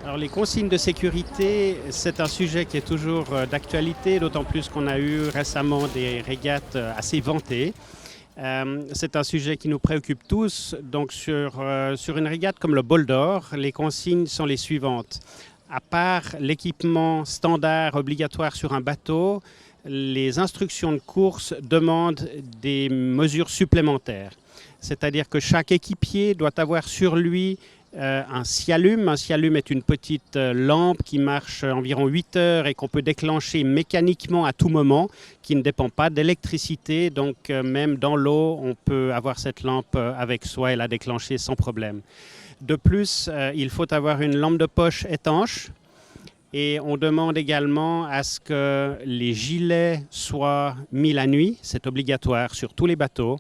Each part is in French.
Alors les consignes de sécurité, c'est un sujet qui est toujours d'actualité, d'autant plus qu'on a eu récemment des régates assez vantées. C'est un sujet qui nous préoccupe tous. Donc sur une régate comme le Bol d'Or, les consignes sont les suivantes. À part l'équipement standard obligatoire sur un bateau, les instructions de course demandent des mesures supplémentaires. C'est-à-dire que chaque équipier doit avoir sur lui un Scialum. Un Scialum est une petite lampe qui marche environ 8 heures et qu'on peut déclencher mécaniquement à tout moment, qui ne dépend pas d'électricité. Donc même dans l'eau, on peut avoir cette lampe avec soi et la déclencher sans problème. De plus, il faut avoir une lampe de poche étanche. Et on demande également à ce que les gilets soient mis la nuit. C'est obligatoire sur tous les bateaux.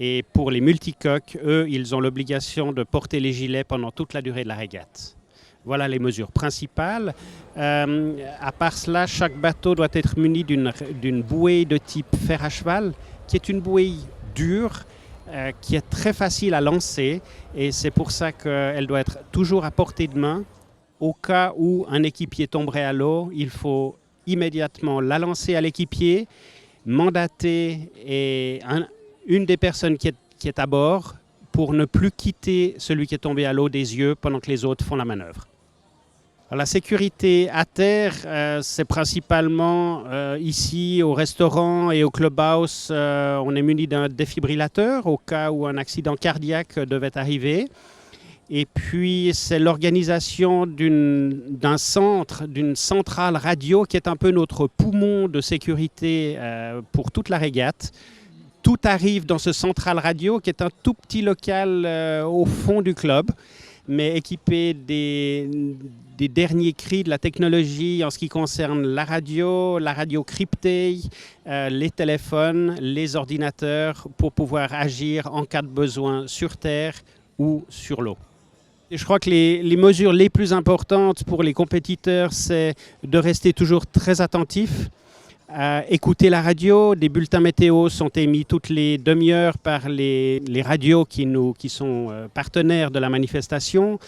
Et pour les multicoques, eux, ils ont l'obligation de porter les gilets pendant toute la durée de la régate. Voilà les mesures principales. À part cela, chaque bateau doit être muni d'une bouée de type fer à cheval, qui est une bouée dure, qui est très facile à lancer. Et c'est pour ça qu'elle doit être toujours à portée de main. Au cas où un équipier tomberait à l'eau, il faut immédiatement la lancer à l'équipier, mandater une des personnes qui est à bord pour ne plus quitter celui qui est tombé à l'eau des yeux pendant que les autres font la manœuvre. Alors, la sécurité à terre, c'est principalement ici au restaurant et au clubhouse, on est muni d'un défibrillateur au cas où un accident cardiaque devait arriver. Et puis, c'est l'organisation d'un centre, d'une centrale radio qui est un peu notre poumon de sécurité pour toute la régate. Tout arrive dans ce central radio qui est un tout petit local au fond du club, mais équipé des derniers cris de la technologie en ce qui concerne la radio cryptée, les téléphones, les ordinateurs pour pouvoir agir en cas de besoin sur terre ou sur l'eau. Et je crois que les mesures les plus importantes pour les compétiteurs, c'est de rester toujours très attentifs. Écouter la radio, des bulletins météo sont émis toutes les demi-heures par les radios qui sont partenaires de la manifestation.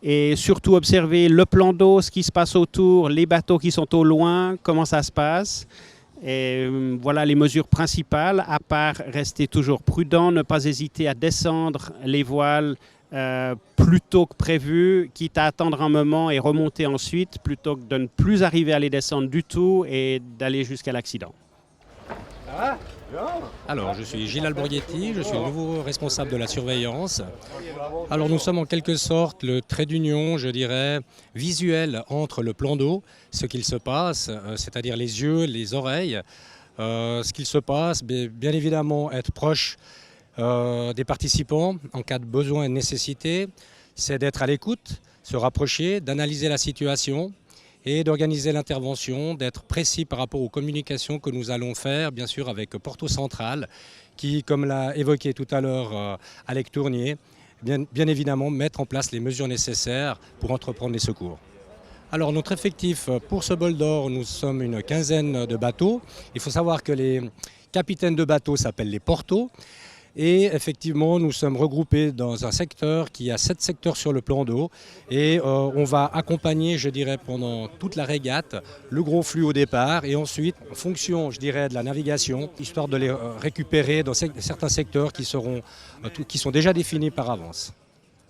Et surtout observer le plan d'eau, ce qui se passe autour, les bateaux qui sont au loin, comment ça se passe. Et voilà les mesures principales, à part rester toujours prudent, ne pas hésiter à descendre les voiles plus tôt que prévu, quitte à attendre un moment et remonter ensuite, plutôt que de ne plus arriver à les descendre du tout et d'aller jusqu'à l'accident. Alors, je suis Gilles Alborietti, je suis le nouveau responsable de la surveillance. Alors, nous sommes en quelque sorte le trait d'union, je dirais, visuel entre le plan d'eau, ce qu'il se passe, c'est-à-dire les yeux, les oreilles, ce qu'il se passe, bien évidemment être proche des participants en cas de besoin et de nécessité, c'est d'être à l'écoute, se rapprocher, d'analyser la situation et d'organiser l'intervention, d'être précis par rapport aux communications que nous allons faire, bien sûr avec Porto Central, qui, comme l'a évoqué tout à l'heure Alec Tournier, bien évidemment mettre en place les mesures nécessaires pour entreprendre les secours. Alors notre effectif pour ce Bol d'Or, nous sommes une quinzaine de bateaux. Il faut savoir que les capitaines de bateaux s'appellent les portos. Et effectivement, nous sommes regroupés dans un secteur qui a 7 secteurs sur le plan d'eau. Et on va accompagner, je dirais, pendant toute la régate, le gros flux au départ. Et ensuite, en fonction, je dirais, de la navigation, histoire de les récupérer dans certains secteurs qui sont déjà définis par avance.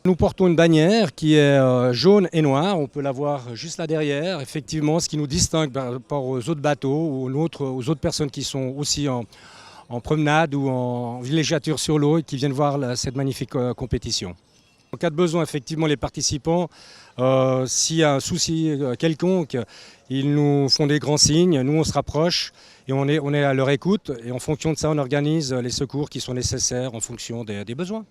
Nous portons une bannière qui est jaune et noire. On peut la voir juste là derrière. Effectivement, ce qui nous distingue par rapport aux autres bateaux ou aux autres personnes qui sont aussi en promenade ou en villégiature sur l'eau et qui viennent voir cette magnifique compétition. En cas de besoin, effectivement, les participants, s'il y a un souci quelconque, ils nous font des grands signes, nous on se rapproche et on est à leur écoute et en fonction de ça, on organise les secours qui sont nécessaires en fonction des besoins.